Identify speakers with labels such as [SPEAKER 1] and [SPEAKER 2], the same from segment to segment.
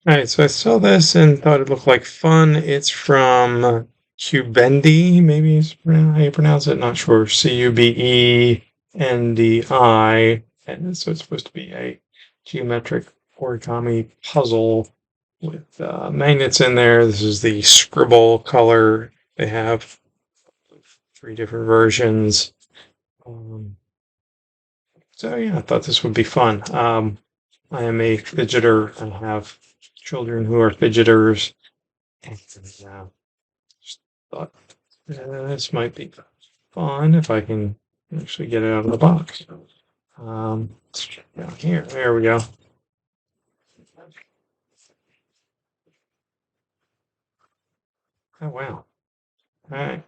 [SPEAKER 1] All right, so I saw this and thought it looked like fun. It's from CUBENDI, maybe is how you pronounce it. Not sure. CUBENDI, and so it's supposed to be a geometric origami puzzle with magnets in there. This is the scribble color. They have 3 different versions. Um, so yeah, I thought this would be fun. I am a fidgeter. I have children who are fidgeters. And just thought this might be fun if I can actually get it out of the box. Down here, there we go. Oh wow! All right.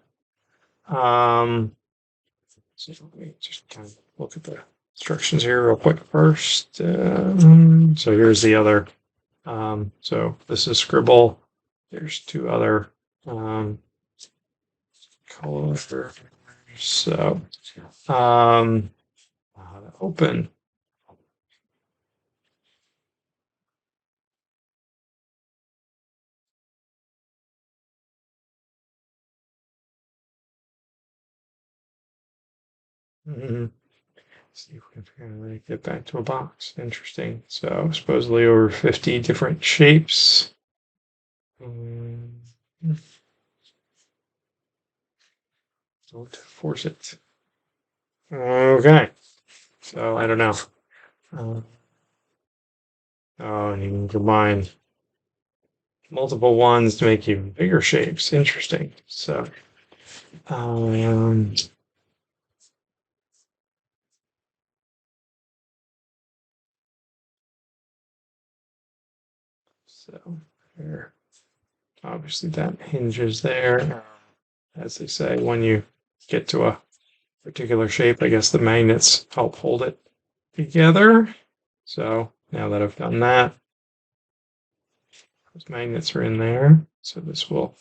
[SPEAKER 1] So let me just kind of look at the instructions here real quick first. So here's the other. So this is scribble. There's 2 other colors. So open. See if we can really get back to a box. Interesting. So supposedly over 50 different shapes. Don't force it. Okay. So I don't know. Oh, and you can combine multiple ones to make even bigger shapes. Interesting. So, here, obviously that hinges there. As they say, when you get to a particular shape, I guess the magnets help hold it together. So now that I've done that, those magnets are in there. So this will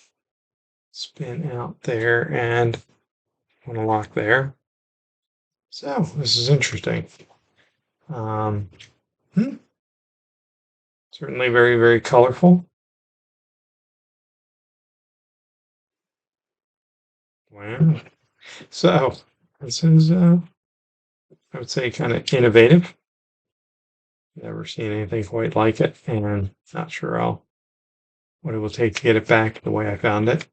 [SPEAKER 1] spin out there and want to lock there. So this is interesting. Certainly very, very colorful. Wow. So this is, I would say, kind of innovative. Never seen anything quite like it, and not sure what it will take to get it back the way I found it.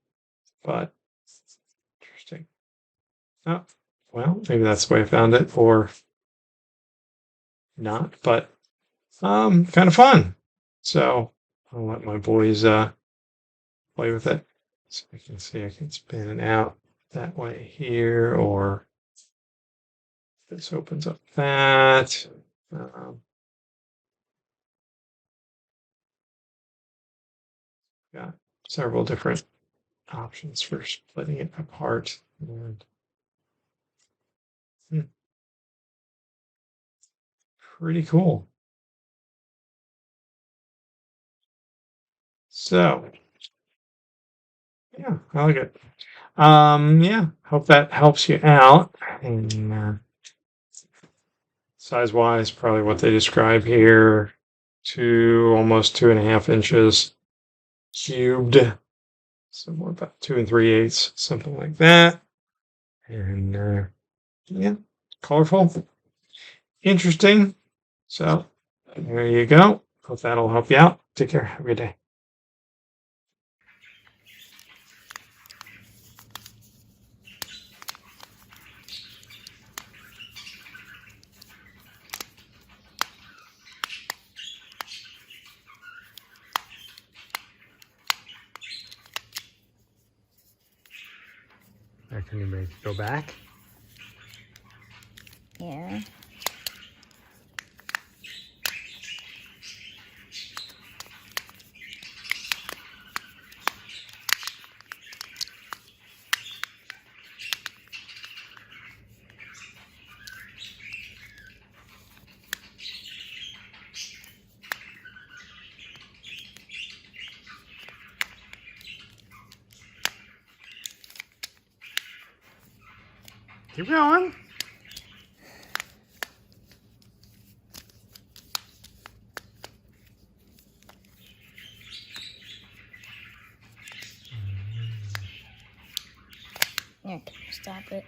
[SPEAKER 1] But interesting. Oh, well, maybe that's the way I found it, or not. But kind of fun. So I'll let my boys play with it. So I can see I can spin it out that way here, or this opens up that. Got several different options for splitting it apart. And pretty cool. So yeah, I like it. Yeah, hope that helps you out. And size wise, probably what they describe here, almost 2.5 inches cubed. Somewhere about 2 3/8, something like that. And yeah, colorful, interesting. So there you go. Hope that'll help you out. Take care. Have a good day. Can you make it go back?
[SPEAKER 2] Yeah.
[SPEAKER 1] Keep going.
[SPEAKER 2] Here, stop it.